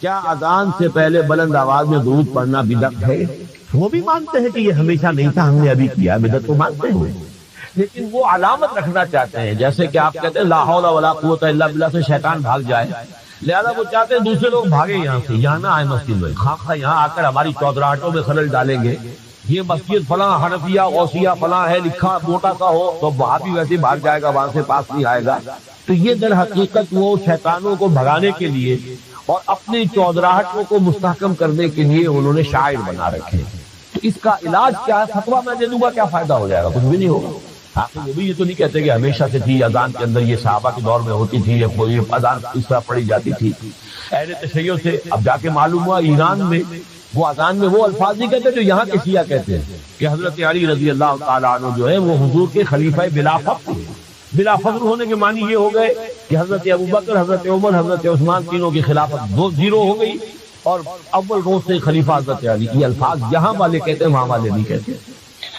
کیا اذان سے پہلے بلند آواز میں درود پڑھنا بدعت ہے؟ وہ بھی مانتے ہیں کہ یہ ہمیشہ نہیں تھا، ہم نے ابھی کیا، بدعت تو مانتے ہیں، لیکن وہ علامت رکھنا چاہتے ہیں، جیسے کہ آپ کہتے ہیں لا حول ولا قوت الا باللہ سے شیطان بھاگ جائے، لہذا وہ چاہتے ہیں دوسرے لوگ بھاگے یہاں سے، یہاں نہ آئے مسجد میں، خواہ یہاں آ کر ہماری چودراہٹوں میں خلل ڈالیں گے، یہ مسجد فلاں حنفیہ غوثیہ فلاں ہے لکھا موٹا سا ہو تو وہاں بھی ویسے بھاگ جائے گا، وہاں سے پاس نہیں آئے گا۔ تو یہ در حقیقت وہ شیطانوں کو بھگانے کے لیے اور اپنی چودراہٹوں کو مستحکم کرنے کے لیے انہوں نے شاعر بنا رکھے۔ تو اس کا علاج کیا ہے؟ فتویٰ میں دے دوں گا، کیا فائدہ ہو جائے گا؟ کچھ بھی نہیں ہوگا۔ آپ وہ بھی یہ تو نہیں کہتے کہ ہمیشہ سے تھی اذان کے اندر، یہ صحابہ کے دور میں ہوتی تھی، یہ اذان اس طرح پڑھی جاتی تھی۔ اہل تشیع سے اب جا کے معلوم ہوا ایران میں وہ اذان میں وہ الفاظ نہیں کہتے جو یہاں کے شیعہ کہتے ہیں کہ حضرت علی رضی اللہ تعالیٰ عنہ جو ہے وہ حضور کے خلیفہ بلا فخر تھے۔ بلا فخر ہونے کے معنی یہ ہو گئے کہ حضرت ابوبکر، حضرت عمر، حضرت عثمان تینوں کی خلافت زیرو ہو گئی اور اول روز سے خلیفہ حضرت علی۔ یہ الفاظ یہاں والے کہتے ہیں، وہاں والے نہیں کہتے،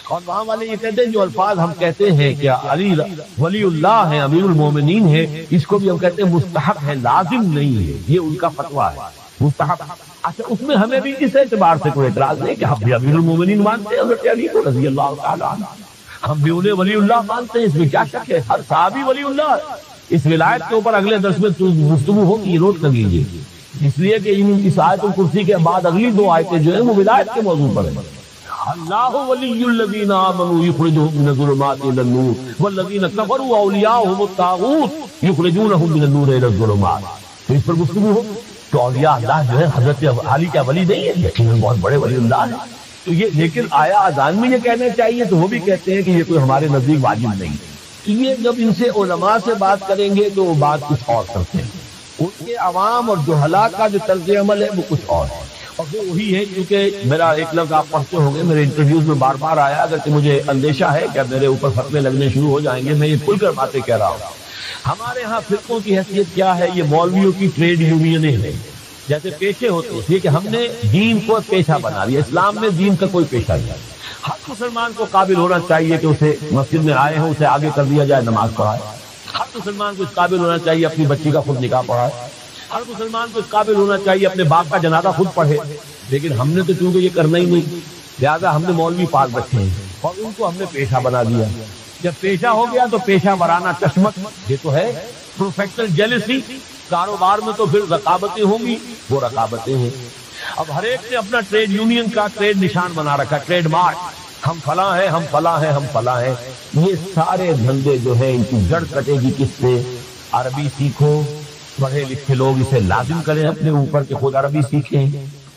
اور وہاں والے یہ کہتے ہیں جو الفاظ ہم کہتے ہیں کہ علی ولی اللہ ہیں، امیر المومنین ہیں، اس کو بھی ہم کہتے ہیں مستحب ہے، لازم نہیں ہے، یہ ان کا فتویٰ ہے مستحب۔ اچھا اس میں ہمیں بھی اس اعتبار سے کوئی اعتراض نہیں کہ ہم بھی امیر المومنین مانتے ہیں حضرت علی کو رضی اللہ تعالیٰ عنہ، ہم بھی انہیں ولی اللہ مانتے ہیں، اس میں کیا شک ہے؟ ہر صحابی ولی اللہ۔ اس ولایت کے اوپر اگلے درس میں گفتگو ہوگی، یہ نوٹ کر لیجیے، اس لیے کہ اس آیت الکرسی کے بعد اگلی دو آیتیں جو ہیں وہ ولایت کے موضوع پر ہیں۔ اللہ ولی الذین آمنوا یخرجهم من الظلمات الى النور والذین کفروا اولیاؤهم الطاغوت یخرجونهم من النور الى الظلمات۔ تو اس پر گفتگو ہو تو اولیاء اللہ جو ہے حضرت علی کا ولی نہیں ہے، یقیناً بہت بڑے ولی اللہ ہیں۔ تو یہ لیکن آیا اذان میں یہ کہنا چاہیے تو وہ بھی کہتے ہیں کہ یہ کوئی ہمارے نزدیک واجب نہیں ہے۔ یہ جب ان سے علماء سے بات کریں گے تو وہ بات کچھ اور کرتے ہیں، ان کے عوام اور جہلاء کا جو طرز عمل ہے وہ کچھ اور ہے، اور وہ وہی ہے کیونکہ میرا ایک لفظ آپ پڑھتے ہوں گے میرے انٹرویوز میں بار بار آیا، اگرچہ مجھے اندیشہ ہے کہ میرے اوپر فتوے لگنے شروع ہو جائیں گے، میں یہ کھل کر باتیں کہہ رہا ہوں۔ ہمارے ہاں فرقوں کی حیثیت کیا ہے؟ یہ مولویوں کی ٹریڈ یونینیں ہیں، جیسے پیشے ہوتے ہیں، یہ کہ ہم نے دین کو پیشہ بنا لیا۔ اسلام میں دین کا کوئی پیشہ نہیں۔ ہر مسلمان کو قابل ہونا چاہیے کہ اسے مسجد میں آئے ہوں اسے آگے کر دیا جائے، نماز پڑھائے۔ ہر مسلمان کو اس قابل ہونا چاہیے اپنی بچی کا خود نکاح پڑھائے۔ ہر مسلمان کو اس قابل ہونا چاہیے اپنے باپ کا جنازہ خود پڑھے، لیکن ہم نے تو چونکہ یہ کرنا ہی نہیں، لہٰذا ہم نے مولوی پاک رکھے ہیں اور ان کو ہم نے پیشہ بنا دیا۔ جب پیشہ ہو گیا تو پیشہ ورانہ چشمت، یہ تو ہے پروفیشنل جیلسی۔ کاروبار میں تو پھر رقابتیں ہوں گی، وہ رقابتیں ہیں۔ اب ہر ایک نے اپنا ٹریڈ یونین کا ٹریڈ نشان بنا رکھا، ٹریڈ مارک، ہم فلاں ہیں، ہم فلاں ہیں، ہم فلاں ہیں۔ یہ سارے دھندے جو ہیں ان کی جڑ کٹے گی کس سے؟ عربی سیکھو، پڑھے لکھے لوگ اسے لازم کریں اپنے اوپر کہ خود عربی سیکھیں،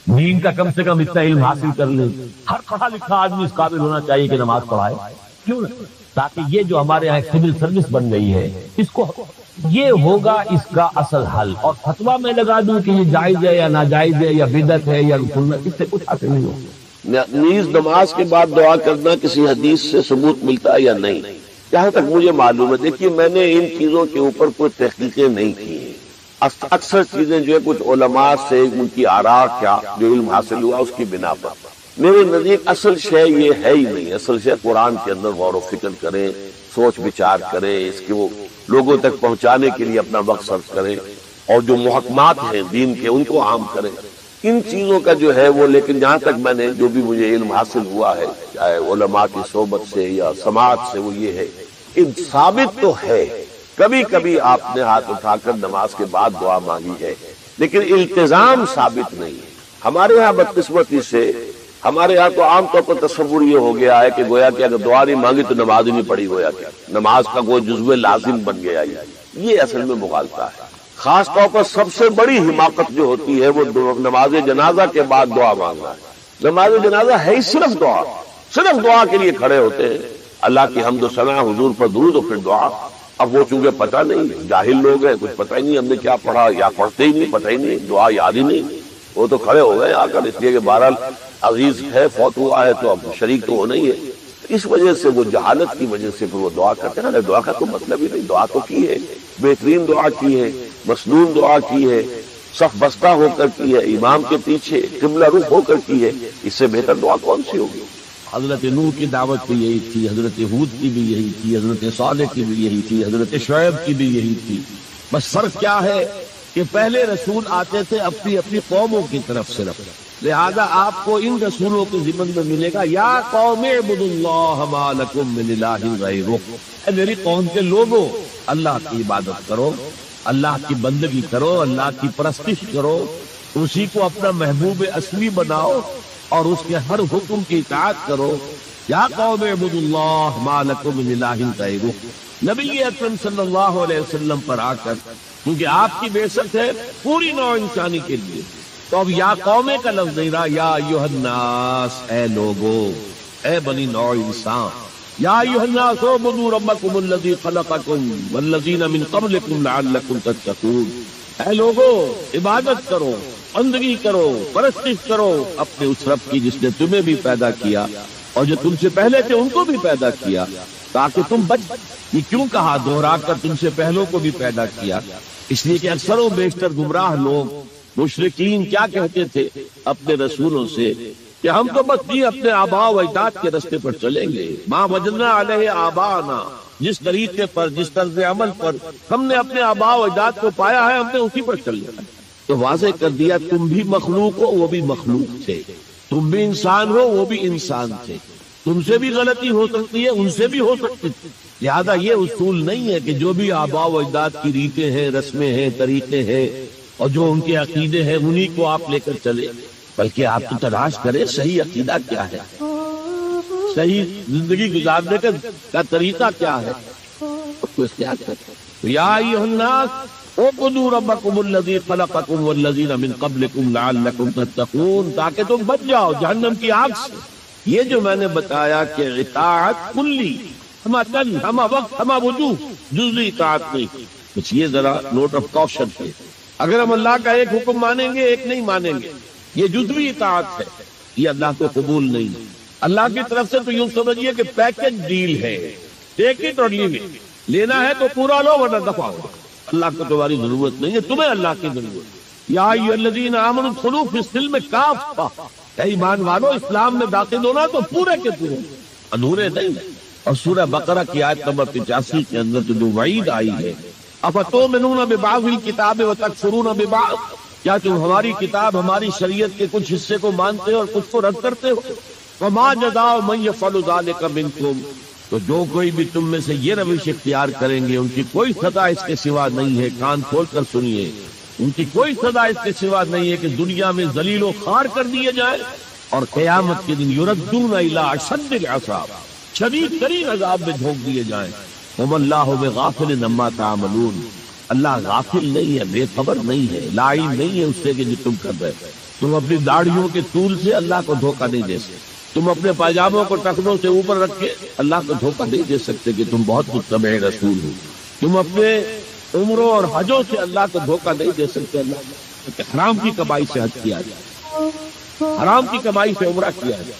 دین کا کم سے کم اتنا علم حاصل کر لیں۔ ہر پڑھا لکھا آدمی اس قابل ہونا چاہیے کہ نماز پڑھائے، کیوں نہ؟ تاکہ یہ جو ہمارے یہاں سول سروس بن گئی ہے اس کو، یہ ہوگا اس کا اصل حل۔ اور فتویٰ میں لگا دوں کہ یہ جائز ہے یا ناجائز ہے یا بدعت ہے یا سنت، اس سے کچھ حاصل نہیں ہوگا۔ نیز نماز کے بعد دعا کرنا کسی حدیث سے ثبوت ملتا ہے یا نہیں؟ جہاں تک مجھے معلوم ہے، دیکھیے میں نے ان چیزوں کے اوپر کوئی تحقیقیں نہیں کی ہیں۔ اکثر چیزیں جو ہے کچھ علماء سے ان کی آراء کیا جو علم حاصل ہوا اس کی بنا پر، میرے نزدیک اصل شے یہ ہے ہی نہیں۔ اصل شے قرآن کے اندر غور و فکر کریں، سوچ بچار کریں، اس کے وہ لوگوں تک پہنچانے کے لیے اپنا وقت صرف کریں، اور جو محکمات ہیں دین کے ان کو عام کریں۔ ان چیزوں کا جو ہے وہ، لیکن جہاں تک میں نے جو بھی مجھے علم حاصل ہوا ہے چاہے علماء کی صحبت سے یا سماعت سے، وہ یہ ہے کہ ثابت تو ہے کبھی کبھی آپ نے ہاتھ اٹھا کر نماز کے بعد دعا مانگی ہے، لیکن التزام ثابت نہیں ہے۔ ہمارے ہاں بدقسمتی سے، ہمارے ہاں تو عام طور پر تصور یہ ہو گیا ہے کہ گویا کہ اگر دعا نہیں مانگی تو نماز ہی نہیں پڑھی، گویا کہ نماز کا کوئی جزو لازم بن گیا۔ یہ اصل میں مغالطہ ہے۔ خاص طور پر سب سے بڑی حماقت جو ہوتی ہے وہ نماز جنازہ کے بعد دعا مانگنا ہے۔ نماز جنازہ ہے ہی صرف دعا، صرف دعا کے لیے کھڑے ہوتے ہیں، اللہ کی حمد و ثنا، حضور پر درود و پھر دعا۔ اب وہ چونکہ پتہ نہیں، جاہل لوگ ہیں، کچھ پتہ ہی نہیں ہم نے کیا پڑھا، یا پڑھتے ہی نہیں، پتہ ہی نہیں، دعا یاد ہی نہیں، وہ تو کھڑے ہو گئے آ کر، اس لیے کہ بہرحال عزیز ہے، فوت ہوا ہے تو اب شریک تو ہونا ہی ہے۔ اس وجہ سے وہ جہالت کی وجہ سے پھر وہ دعا کرتے ہیں۔ دعا کا کوئی مطلب ہی نہیں، دعا تو کی ہے، بہترین دعا کی ہے، مسنون دعا کی ہے، صف بستہ ہو کر کی ہے، امام کے پیچھے قبلہ رخ ہو کر کی ہے، اس سے بہتر دعا کون سی ہوگی؟ حضرت نوح کی دعوت بھی یہی تھی، حضرت ہود کی بھی یہی تھی، حضرت صالح کی بھی یہی تھی، حضرت شعیب کی بھی یہی تھی۔ بس فرق کیا ہے کہ پہلے رسول آتے تھے اپنی اپنی قوموں کی طرف صرف، لہذا آپ کو ان رسولوں کے ضمن میں ملے گا یا قوم اعبدوا اللہ ما لکم من الہ غیرہ، اے میری قوم کے لوگوں اللہ کی عبادت کرو، اللہ کی بندگی کرو، اللہ کی پرستش کرو، اسی کو اپنا محبوب اصلی بناؤ اور اس کے ہر حکم کی اطاعت کرو۔ یا قوم اعبدوا اللہ ما لکم من الہ غیرہ، نبی اکرم صلی اللہ علیہ وسلم پر آ کر، کیونکہ آپ کی بعثت ہے پوری نوع انسانی کے لیے، تو اب یا قوم کا لفظ نہیں رہا، یا ایھا الناس، اے لوگو، اے بنی نوع انسان، یا ایھا الناس اعبدوا ربکم الذی خلقکم والذین من قبلکم لعلکم تتقون، اے لوگو عبادت کرو، بندگی کرو، پرستش کرو اپنے اس رب کی جس نے تمہیں بھی پیدا کیا اور جو تم سے پہلے تھے ان کو بھی پیدا کیا تاکہ تم بچ۔ یہ کیوں کہا دوہرا کر تم سے پہلوں کو بھی پیدا کیا؟ اس لیے کہ اکثر و بیشتر گمراہ لوگ مشرکین کیا کہتے تھے اپنے رسولوں سے کہ ہم تو بس نہیں اپنے آباء و اجداد کے راستے پر چلیں گے، ما وجدنا علیہ آباءنا، جس طریقے پر جس طرز عمل پر ہم نے اپنے آباء و اجداد کو پایا ہے ہم نے اسی پر چلنا ہے۔ تو واضح کر دیا تم بھی مخلوق ہو وہ بھی مخلوق تھے، تم بھی انسان ہو وہ بھی انسان تھے، تم سے بھی غلطی ہو سکتی ہے ان سے بھی ہو سکتی تھی، لہذا یہ اصول نہیں ہے کہ جو بھی آباء و اجداد کی ریتیں ہیں، رسمیں ہیں، طریقے ہیں اور جو ان کے عقیدے ہیں انہی کو آپ لے کر چلے، بلکہ آپ تو تلاش کریں صحیح عقیدہ کیا ہے، صحیح زندگی گزارنے کا طریقہ کیا ہے، اس کو اختیار کریں۔ یا ایھا الناس اعبدوا ربکم الذی خلقکم والذین من قبلکم لعلکم تتقون، تاکہ تم بچ جاؤ جہنم کی آگ سے۔ یہ جو میں نے بتایا کہ اطاعت کلی، ہما تن، ہما وقت، ہما وجوہ، جزوی اطاعت نہیں، کچھ یہ ذرا نوٹ آف کاشن ہے۔ اگر ہم اللہ کا ایک حکم مانیں گے ایک نہیں مانیں گے، یہ جزوی اطاعت ہے، یہ اللہ کو قبول نہیں۔ اللہ کی طرف سے تو یوں سمجھیے کہ پیکج ڈیل ہے، ٹیک اٹ اور لیو اٹ، لینا ہے تو پورا لو ورنہ دفع ہو۔ اللہ کو تمہاری ضرورت نہیں ہے، تمہیں اللہ کی ضرورت۔ یا ایھا الذین آمنوا ادخلوا فی السلم کافہ، اے ایمان والو اسلام میں داخل ہونا تو پورے کے پورے، ادھورے نہیں۔ اور سورہ بقرہ کی آیت نمبر 85 کے اندر تو جو وعید آئی ہے، افتؤمنون ببعض الکتاب وتکفرون ببعض، کیا تم ہماری کتاب ہماری شریعت کے کچھ حصے کو مانتے ہو اور کچھ کو رد کرتے ہو؟ وما جزاء من یفعل ذلک منکم، تو جو کوئی بھی تم میں سے یہ روش اختیار کریں گے ان کی کوئی سزا اس کے سوا نہیں ہے، کان کھول کر سنیے، ان کی کوئی سزا اس کے سوا نہیں ہے کہ دنیا میں ذلیل و خوار کر دیے جائیں اور قیامت کے دن یردون الی اشد العذاب، شدید ترین عذاب میں جھونک دیے جائیں۔ وما اللہ بغافل عما تعملون، اللہ غافل نہیں ہے، بے خبر نہیں ہے، لائی نہیں ہے اس سے کہ جو تم کر رہے۔ تم اپنی داڑھیوں کے طول سے اللہ کو دھوکہ نہیں دے سکتے، تم اپنے پائجاموں کو ٹخنوں سے اوپر رکھ کے اللہ کو دھوکہ نہیں دے سکتے کہ تم بہت متبع رسول ہو، تم اپنے عمروں اور حجوں سے اللہ کو دھوکہ نہیں دے سکتے۔ اللہ کہ حرام کی کمائی سے حج کیا جائے، حرام کی کمائی سے عمرہ کیا جائے،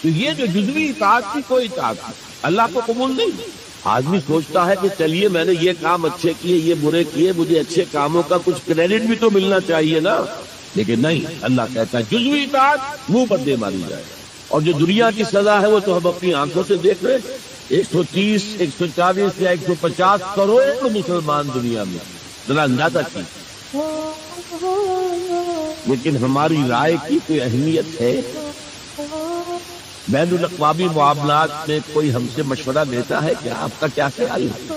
تو یہ جو جزوی اطاعت کی کوئی اطاعت نہیں، اللہ کو قبول نہیں۔ آدمی سوچتا ہے کہ چلیے میں نے یہ کام اچھے کیے، یہ برے کیے، مجھے اچھے کاموں کا کچھ کریڈٹ بھی تو ملنا چاہیے نا، لیکن نہیں، اللہ کہتا ہے جزوی اطاعت منہ پر دے ماری جائے۔ اور جو دنیا کی سزا ہے وہ تو ہم اپنی آنکھوں سے دیکھ رہے ہیں، 130، 140 یا 150 کروڑ مسلمان دنیا میں، ذرا اندازہ کی، لیکن ہماری رائے کی کوئی اہمیت ہے؟ بین الاقوامی معاملات میں کوئی ہم سے مشورہ دیتا ہے کہ آپ کا کیا خیال ہے؟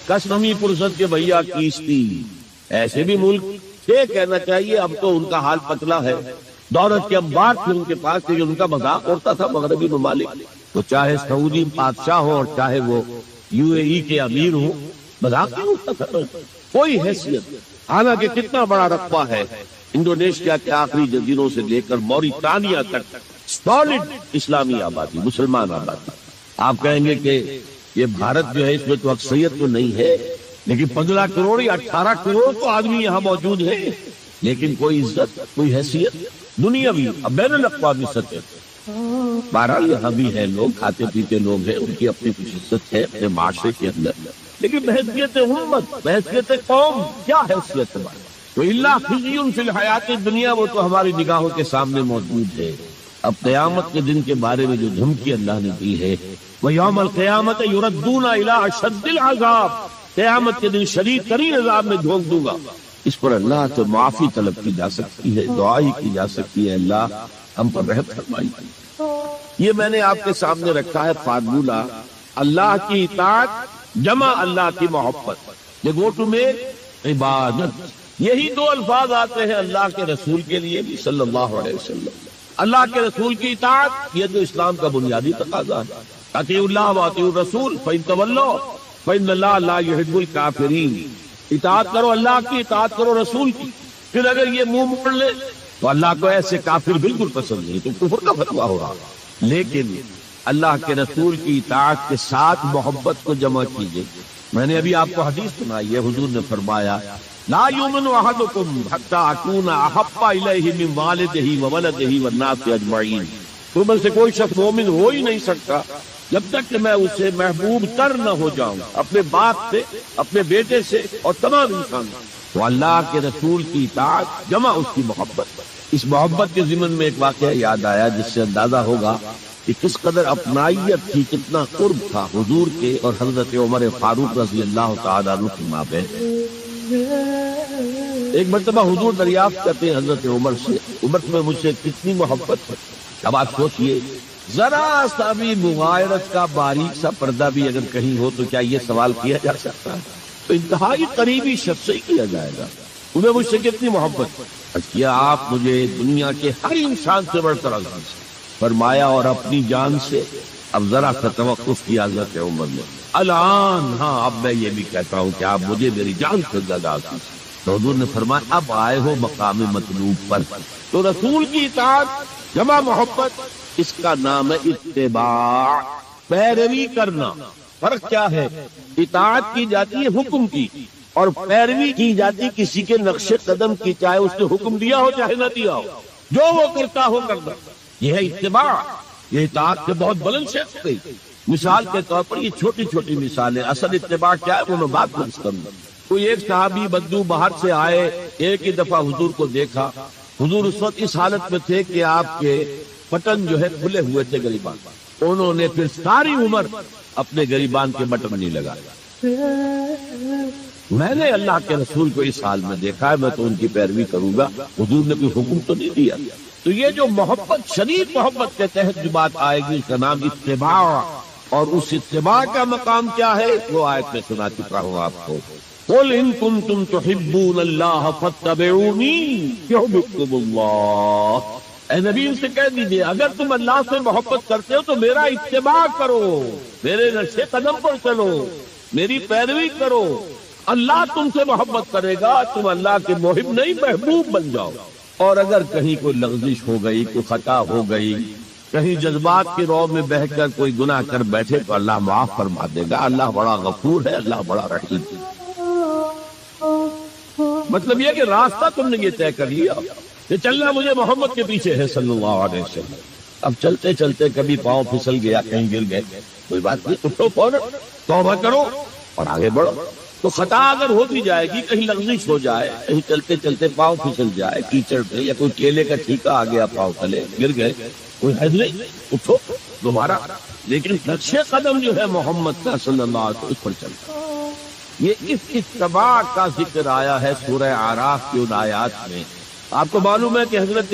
کس نمی پرسد کے بھیا کیستی، ایسے بھی ملک تھے کہنا چاہیے، اب تو ان کا حال پتلا ہے، دولت کے انبار تھے ان کے پاس، کہ ان کا مذاق اڑتا تھا مغربی ممالک، تو چاہے سعودی بادشاہ ہو اور چاہے وہ UAE کے امیر ہو، مذاق نہیں اڑتا تھا، کوئی حیثیت۔ حالانکہ کتنا بڑا رقبہ ہے انڈونیشیا کے آخری جزیروں سے لے کر موریٹانیا تک، سالڈ اسلامی آبادی، مسلمان آبادی۔ آپ کہیں گے کہ یہ بھارت جو ہے اس میں تو اکثریت تو نہیں ہے، لیکن 15 کروڑ یا 18 کروڑ تو آدمی یہاں موجود ہیں، لیکن کوئی عزت، کوئی حیثیت دنیاوی بین الاقوامی سطح۔ بہرحال یہاں بھی ہے لوگ، کھاتے پیتے لوگ ہیں، ان کی اپنی کچھ عزت ہے اپنے معاشرے کے اندر، لیکن بحیثیت امت، بحیثیت قوم کیا حیثیت ہماری؟ تو اللہ خزی فی الحیات الدنیا، وہ تو ہماری نگاہوں کے سامنے موجود ہے۔ اب قیامت کے دن کے بارے میں جو دھمکی اللہ نے دی ہے، وہ یوم القیامت یردون الی اشد العذاب، قیامت کے دن شدید ترین عذاب میں جھونک دوں گا۔ اس پر اللہ سے معافی طلب کی جا سکتی ہے، دعا ہی کی جا سکتی ہے اللہ ہم پر رحم فرمائیے۔ یہ میں نے آپ کے سامنے رکھا ہے فارمولہ، اللہ کی اطاعت جمع اللہ کی محبت، یہ گو ٹو میک عبادت۔ یہی دو الفاظ آتے ہیں اللہ کے رسول کے لیے بھی صلی اللہ علیہ وسلم۔ اللہ کے رسول کی اطاعت یہ تو اسلام کا بنیادی تقاضا ہے، اطیعوا اللہ واطیعوا الرسول فإن تولوا فإن اللہ لا يحب الکافرین۔ اطاعت کرو اللہ کی، اطاعت کرو رسول کی، پھر اگر یہ منہ موڑ لے تو اللہ کو ایسے کافر بالکل پسند نہیں، تو کفر کا فتویٰ ہو رہا۔ لیکن اللہ کے رسول کی اطاعت کے ساتھ محبت کو جمع کیجیے۔ میں نے ابھی آپ کو حدیث سنائی ہے، حضور نے فرمایا لا یؤمن احدکم حتی اکون احب الیہ من والدہ وولدہ والناس اجمعین۔ تم میں سے کوئی شخص مومن ہو ہی نہیں سکتا جب تک کہ میں اسے محبوب تر نہ ہو جاؤں، اپنے باپ سے، اپنے بیٹے سے اور تمام انسان۔ تو اللہ کے رسول کی اطاعت جمع اس کی محبت۔ اس محبت کے ضمن میں ایک واقعہ یاد آیا جس سے اندازہ ہوگا کہ کس قدر اپنائیت تھی، کتنا قرب تھا حضور کے اور حضرت عمر فاروق رضی اللہ تعالیٰ عنہ کے مابین۔ ایک مرتبہ حضور دریافت کرتے ہیں حضرت عمر سے، عمر میں مجھ سے کتنی محبت ہے۔ اب آپ سوچئے ذرا سا بھی مغایرت کا باریک سا پردہ بھی اگر کہیں ہو تو کیا یہ سوال کیا جا سکتا ہے؟ تو انتہائی قریبی شخص سے ہی کیا جائے گا، انہیں مجھ سے کتنی محبت۔ کیا آپ مجھے دنیا کے ہر انسان سے بڑھ کر عزیز فرمایا اور اپنی جان سے۔ اب ذرا سا توقف کیا حضرت عمر نے، الان ہاں اب میں یہ بھی کہتا ہوں کہ آپ مجھے میری جان سے زیادہ عزیز۔ تو حضور نے فرمایا اب آئے ہو مقام مطلوب پر۔ تو رسول کی اطاعت جمع محبت، اس کا نام ہے اتباع، پیروی کرنا۔ فرق کیا ہے؟ اطاعت کی جاتی ہے حکم کی اور پیروی کی جاتی کسی کے نقش قدم کی، چاہے اس نے حکم دیا ہو چاہے نہ دیا ہو، جو وہ کرتا ہو کرنا، یہ ہے اتباع۔ یہ اطاعت سے بہت بلند شخص گئی۔ مثال کے طور پر یہ چھوٹی چھوٹی مثالیں، اصل اتباع کیا ہے وہ میں بات کروں۔ کوئی ایک صحابی بدو باہر سے آئے، ایک ہی دفعہ حضور کو دیکھا، حضور اس وقت اس حالت میں تھے کہ آپ کے بٹن جو ہے کھلے ہوئے تھے گریبان، انہوں نے پھر ساری عمر اپنے گریبان کے بٹن نہیں لگائے۔ میں نے اللہ کے رسول کو اس حال میں دیکھا ہے، میں تو ان کی پیروی کروں گا، حضور نے کوئی حکم تو نہیں دیا۔ تو یہ جو محبت، شدید محبت کے تحت جو بات آئے گی اس کا نام اتباع، اور اس اتباع کا مقام کیا ہے وہ آیت میں سنا چکا ہوں آپ کو۔ قل ان کنتم تحبون اللہ فاتبعونی یحببکم اللہ۔ اے نبی ان سے کہہ دیجئے اگر تم اللہ سے محبت کرتے ہو تو میرا اتباع کرو، میرے نقش قدم پر چلو، میری پیروی کرو، اللہ تم سے محبت کرے گا، تم اللہ کے محب نہیں محبوب بن جاؤ۔ اور اگر کہیں کوئی لغزش ہو گئی، کوئی خطا ہو گئی، کہیں جذبات کی رو میں بہہ کر کوئی گناہ کر بیٹھے تو اللہ معاف فرما دے گا۔ اللہ بڑا غفور ہے، اللہ بڑا رحیم ہے۔ مطلب یہ کہ راستہ تم نے یہ طے کر لیا کہ چلنا مجھے محمد کے پیچھے ہے صلی اللہ علیہ وسلم۔ اب چلتے چلتے کبھی پاؤں پھسل گیا، کہیں گر گئے، کوئی بات نہیں، اٹھو فوراً توبہ کرو اور آگے بڑھو۔ تو خطا اگر ہو بھی جائے گی، کہیں لغزش ہو جائے، کہیں چلتے چلتے پاؤں پھسل جائے کیچڑ پہ، یا کوئی کیلے کا ٹھیکا آ گیا پاؤں تلے، گر گئے، کوئی حرج نہیں، اٹھو دوبارہ۔ لیکن نقش قدم جو ہے محمد کا صلی اللہ علیہ وسلم اس پر چلتا۔ یہ اس اتباع کا ذکر آیا ہے سورہ اعراف کی ان آیات میں۔ آپ کو معلوم ہے کہ حضرت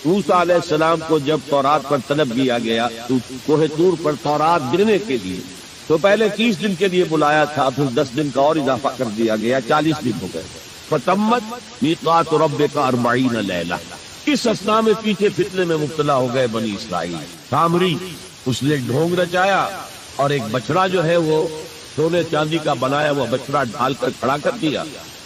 موسیٰ علیہ السلام کو جب تورات پر طلب کیا گیا تو کوہ طور پر تورات گرنے کے لیے، تو پہلے 30 دن کے لیے بلایا تھا، پھر 10 دن کا اور اضافہ کر دیا گیا، 40 دن ہو گئے۔ فَتَمَّتْ مِيقَاتُ رَبِّكَ 40 لَيْلَةً۔ اس اسنا میں پیچھے فتنے میں مبتلا ہو گئے بنی اسرائیل۔ سامری اس نے ڈھونگ رچایا اور ایک بچڑا جو ہے وہ سونے چاندی کا بنایا وہ بچڑا ڈھال کر کھڑا کر دیا،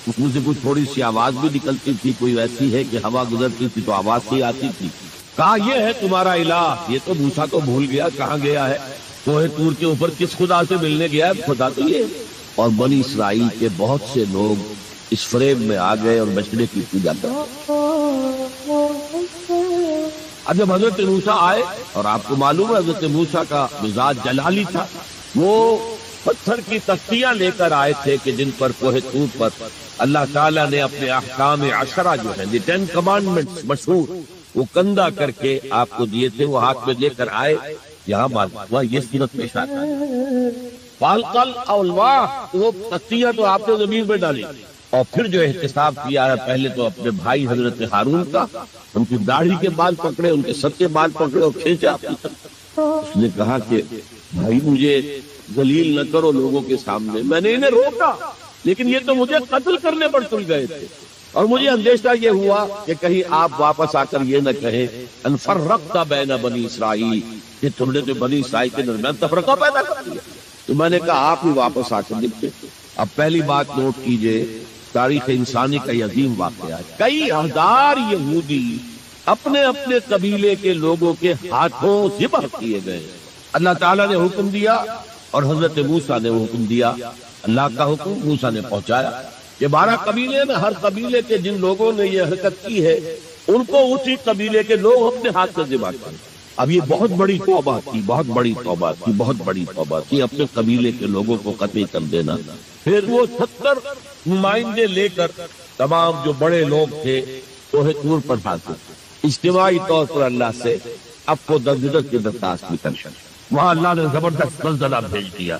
اس میں سے کچھ تھوڑی سی آواز بھی نکلتی تھی، کوئی ایسی ہے کہ ہوا گزرتی تھی تو آواز سی آتی تھی۔ کہا یہ ہے تمہارا الہ۔ یہ تو موسیٰ کو بھول گیا کہاں گیا ہے، کوہ طور کے اوپر کس خدا سے ملنے گیا ہے، خدا تو یہ ہے۔ اور بنی اسرائیل کے بہت سے لوگ اس فریب میں آ گئے اور بچڑے کی پوجا کر۔ اب جب حضرت موسیٰ آئے، اور آپ کو معلوم ہے حضرت موسیٰ کا مزاج جلالی تھا، وہ پتھر کی تختیاں لے کر آئے تھے کہ جن پر کوہ طور پر اللہ تعالیٰ نے اپنے احکام عشرہ جو ہیں 10 کمانڈمنٹس مشہور، وہ کندہ کر کے آپ کو دیے تھے، وہ ہاتھ میں لے کر آئے۔ یہاں ہوا یہ صورت پیش آتا ہے، فالقل اولواح، وہ تختیاں تو آپ نے زمین پہ ڈالی، اور پھر جو احتساب کیا ہے پہلے تو اپنے بھائی حضرت ہارون کا، ان کی داڑھی کے بال پکڑے، ان کے سر کے بال پکڑے اور کھینچا اپنی طرف۔ اس نے کہا کہ بھائی مجھے ذلیل نہ کرو لوگوں کے سامنے، میں نے انہیں روکا لیکن یہ تو مجھے قتل کرنے پر تل گئے تھے، اور مجھے اندیشہ یہ ہوا کہ کہیں آپ واپس آ کر یہ نہ کہیں ان فرقت بین بنی اسرائیل، کہ تم نے تو بنی اسرائیل کے درمیان تفرقہ پیدا کر دیا۔ تو میں نے کہا آپ ہی واپس آ کر لکھتے۔ اب پہلی بات نوٹ کیجئے، تاریخ انسانی کا یہ عظیم واقعہ ہے، کئی ہزار یہودی اپنے اپنے قبیلے کے لوگوں کے ہاتھوں ذبح کیے گئے۔ اللہ تعالیٰ نے حکم دیا اور حضرت موسیٰ نے وہ حکم دیا، اللہ کا حکم موسیٰ نے پہنچایا کہ 12 قبیلے میں ہر قبیلے کے جن لوگوں نے یہ حرکت کی ہے ان کو اسی قبیلے کے لوگ اپنے ہاتھ سے ذبح کریں۔ اب یہ بہت بڑی توبہ تھی، بہت بڑی توبہ تھی، بہت بڑی توبہ تھی، اپنے قبیلے کے لوگوں کو قتل کر دینا۔ پھر وہ 70 نمائندے لے کر تمام جو بڑے لوگ تھے کوہ طور پر حاضر، اجتماعی طور پر اللہ سے اب کو درگزر کی درخواست بھی کر، وہاں اللہ نے زبردست زلزلہ بھیج دیا،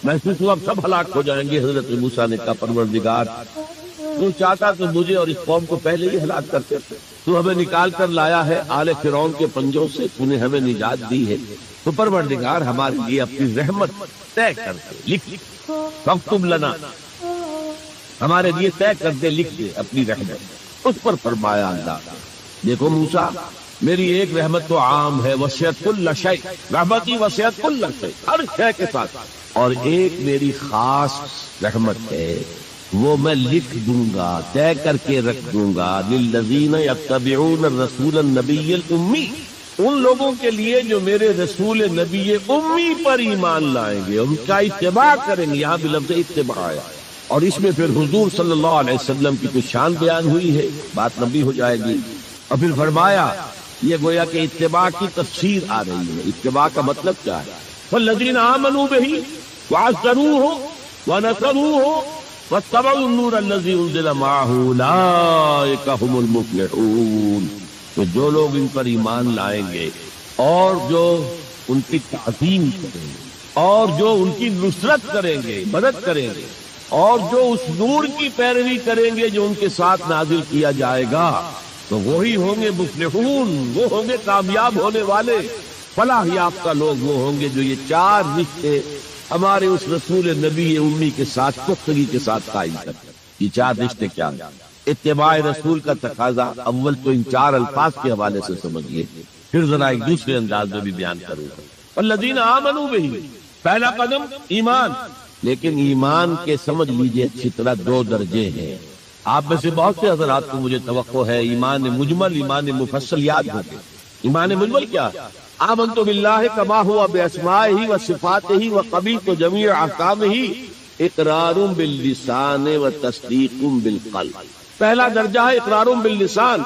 محسوس ہوا اب سب ہلاک ہو جائیں گے۔ حضرت موسیٰ نے کہا پروردگار تو چاہتا تو مجھے اور اس قوم کو پہلے ہی ہلاک کرتے، تو ہمیں نکال کر لایا ہے آل فرعون کے پنجوں سے، تو نے ہمیں نجات دی ہے، تو پروردگار ہمارے لیے اپنی رحمت طے کر دے، لکھ فاکتب لنا، ہمارے لیے طے کر دے، لکھ دے اپنی رحمت۔ اس پر فرمایا اللہ دیکھو موسیٰ میری ایک رحمت تو عام ہے، وسعت کل شیء، رحمتی وسعت کل شیء، ہر شے کے ساتھ، اور ایک میری خاص رحمت ہے وہ میں لکھ دوں گا، طے کر کے رکھ دوں گا، للذین یتبعون الرسول النبی الامی، ان لوگوں کے لیے جو میرے رسول نبی امی پر ایمان لائیں گے، ان کا اتباع کریں گے، یہاں بھی لفظ اتباع آیا، اور اس میں پھر حضور صلی اللہ علیہ وسلم کی کچھ شان بیان ہوئی ہے، بات لمبی ہو جائے گی، اور پھر فرمایا یہ گویا کہ اتباع کی تفسیر آ رہی ہے۔ اتباع کا مطلب کیا ہے؟ والذین آمنوا بہ وعزروہ ونصروہ واتبعوا النور الذی انزل معہ اولئک ھم المفلحون، تو جو لوگ ان پر ایمان لائیں گے اور جو ان کی تعظیم کریں گے اور جو ان کی نصرت کریں گے، مدد کریں گے، اور جو اس نور کی پیروی کریں گے جو ان کے ساتھ نازل کیا جائے گا، تو وہی ہوں گے مفلحون، وہ ہوں گے کامیاب ہونے والے، فلاح یافتہ لوگ وہ ہوں گے جو یہ 4 رشتے ہمارے اس رسول نبی امی کے ساتھ پختگی کے ساتھ قائم کرتے۔ یہ 4 رشتے کیا ہیں؟ اتباع رسول کا تقاضا اول تو ان 4 الفاظ کے حوالے سے سمجھیے، پھر ذرا ایک دوسرے انداز میں بھی بیان کروں گا۔ والذین آمنوا بہ، پہلا قدم ایمان، لیکن ایمان کے سمجھ لیجئے اچھی طرح 2 درجے ہیں۔ آپ میں سے بہت سے حضرات کو مجھے توقع ہے ایمان مجمل، ایمان مفصل یاد ہوگی۔ ایمان مجمل کیا؟ آمنت باللہ کما ہوا باسمائہ وصفاتہ وقبلت جمیع احکامہ اقرار باللسان وتصدیق بالقلب۔ پہلا درجہ ہے اقرار باللسان،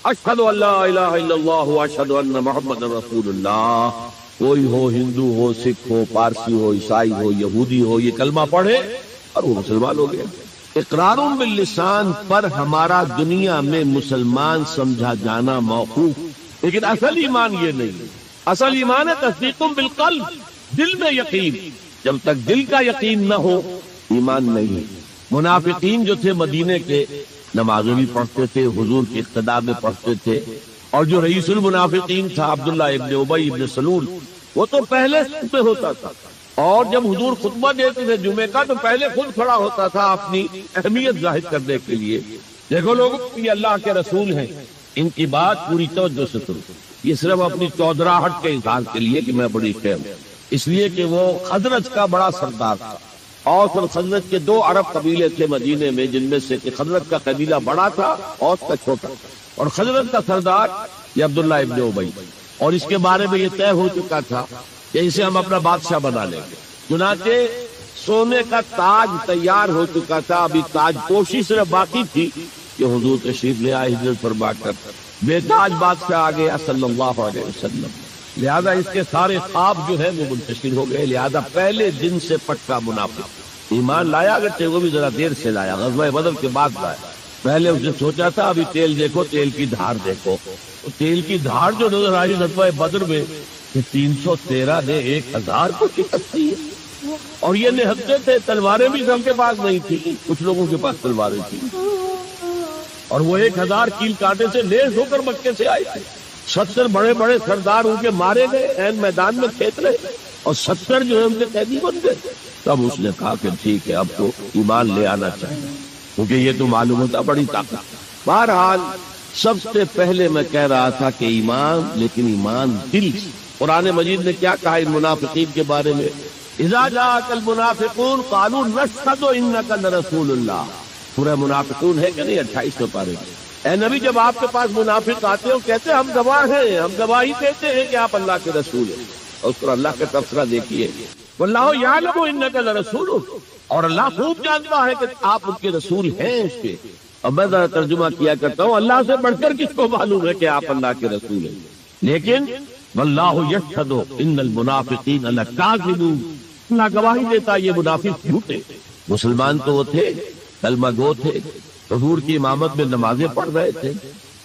اشہد ان لا الہ الا اللہ واشہد ان محمد رسول اللہ۔ کوئی ہو، ہندو ہو، سکھ ہو، پارسی ہو، عیسائی ہو، یہودی ہو، یہ کلمہ پڑھے اور وہ مسلمان ہو گیا۔ اقرار باللسان پر ہمارا دنیا میں مسلمان سمجھا جانا موقوف، لیکن اصل ایمان یہ نہیں، اصل ایمان ہے تصدیق بالقلب، دل میں یقین۔ جب تک دل کا یقین نہ ہو ایمان نہیں۔ منافقین جو تھے مدینے کے نمازیں بھی پڑھتے تھے، حضور کی اقتداء میں پڑھتے تھے، اور جو رئیس المنافقین تھا عبداللہ ابن ابی ابن سلول، وہ تو پہلے میں ہوتا تھا، اور جب حضور خطبہ دیتے تھے جمعے کا تو پہلے خود کھڑا ہوتا تھا اپنی اہمیت ظاہر کرنے کے لیے۔ دیکھو لوگوں یہ اللہ کے رسول ہیں، ان کی بات پوری توجہ سے سنو، یہ صرف اپنی چودراہٹ کے اظہار کے لیے کہ میں بڑی خیر ہوں، اس لیے کہ وہ خزرج کا بڑا سردار تھا، اوس اور خزرج کے 2 عرب قبیلے تھے مدینے میں، جن میں سے کہ خزرج کا قبیلہ بڑا تھا، اوس کا چھوٹا، اور خزرج کا سردار یہ عبداللہ ابن ابی، اور اس کے بارے میں یہ طے ہو چکا تھا کہ اسے ہم اپنا بادشاہ بنا لیں گے۔ چنانچہ سونے کا تاج تیار ہو چکا تھا، ابھی تاج پوشی صرف باقی تھی کہ حضور تشریف لے آئے ہجرت فرما کر، بے تاج بادشاہ آ گیا صلی اللہ علیہ وسلم، لہذا اس کے سارے خواب جو ہے وہ منتشر ہو گئے، لہذا پہلے دن سے پکا منافق ایمان لایا، اگرچہ وہ بھی ذرا دیر سے لایا، غزوہ بدر کے بعد لایا۔ پہلے اس نے سوچا تھا ابھی تیل دیکھو، تیل کی دھار دیکھو، تیل کی دھار جو نظر آئی غزوہ بدر میں کہ 313 نے 1000 کو شکست دی ہے، اور یہ نہتے تھے، تلواریں بھی سب کے پاس نہیں تھی، کچھ لوگوں کے پاس تلواریں تھی، اور وہ 1000 کیل کانٹے سے لیس ہو کر مکے سے آئے تھے. 70 بڑے بڑے سردار ان کے مارے گئے عین میدان میں کھیت رہے اور 70 جو ہے ان کے قیدی بن گئے. تب اس نے کہا کہ ٹھیک ہے اب تو ایمان لے آنا چاہیے کیونکہ یہ تو معلوم ہوتا بڑی طاقت. بہرحال سب سے پہلے میں کہہ رہا تھا کہ ایمان، لیکن ایمان دل. قرآن مجید نے کیا کہا ان منافقین کے بارے میں؟ اذا جاءك المنافقون قالوا نشهد انك لرسول اللہ. سورہ منافقون ہے کہ نہیں 28 پارے. اے نبی جب آپ کے پاس منافق آتے ہیں کہتے ہیں ہم گواہ ہیں، ہم گواہی دیتے ہیں کہ آپ اللہ کے رسول ہیں. اور اس پر اللہ کا تبصرہ دیکھیے واللہ یعلم انک لرسول، اور اللہ خوب جانتا ہے کہ آپ ان کے رسول ہیں اس کے. اب میں ذرا ترجمہ کیا کرتا ہوں، اللہ سے بڑھ کر کس کو معلوم ہے کہ آپ اللہ کے رسول ہیں. لیکن واللہ یشہد ان المنافقین لکاذبون، اللہ گواہی دیتا یہ منافق جھوٹے. مسلمان تو وہ تھے، کلمہ گو تھے، حضور کی امامت میں نمازیں پڑھ رہے تھے،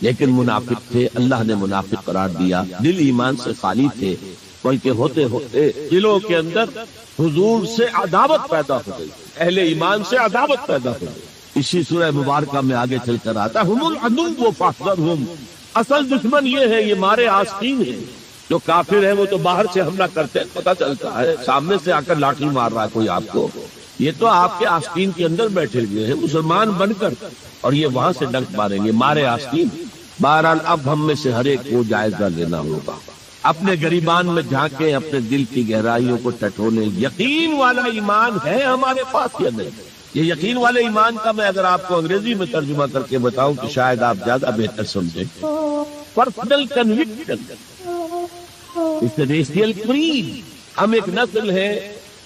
لیکن منافق تھے. اللہ نے منافق قرار دیا. دل ایمان سے خالی تھے، بلکہ ہوتے ہوتے دلوں کے اندر حضور سے عداوت پیدا ہو گئی، اہل ایمان سے عداوت پیدا ہو گئی. اسی سورہ مبارکہ میں آگے چل کر آتا ہے ہم العدو فاحذرہم، اصل دشمن یہ ہے، یہ مارے آستین ہیں. جو کافر ہے وہ تو باہر سے حملہ کرتے ہیں، پتہ چلتا ہے سامنے سے آ کر لاٹھی مار رہا ہے کوئی آپ کو، یہ تو آپ کے آستین کے اندر بیٹھے ہوئے ہیں مسلمان بن کر، اور یہ وہاں سے ڈنک ماریں گے، مارے آستین. بہرحال اب ہم میں سے ہر ایک کو جائزہ لینا ہوگا، اپنے گریبان میں جھانکیں، اپنے دل کی گہرائیوں کو ٹٹولیں. یقین والا ایمان ہے ہمارے پاس یا نہیں؟ یہ یقین والے ایمان کا میں اگر آپ کو انگریزی میں ترجمہ کر کے بتاؤں کہ شاید آپ زیادہ بہتر سمجھیں. Personal conviction, racial creed. ہم ایک نسل ہے،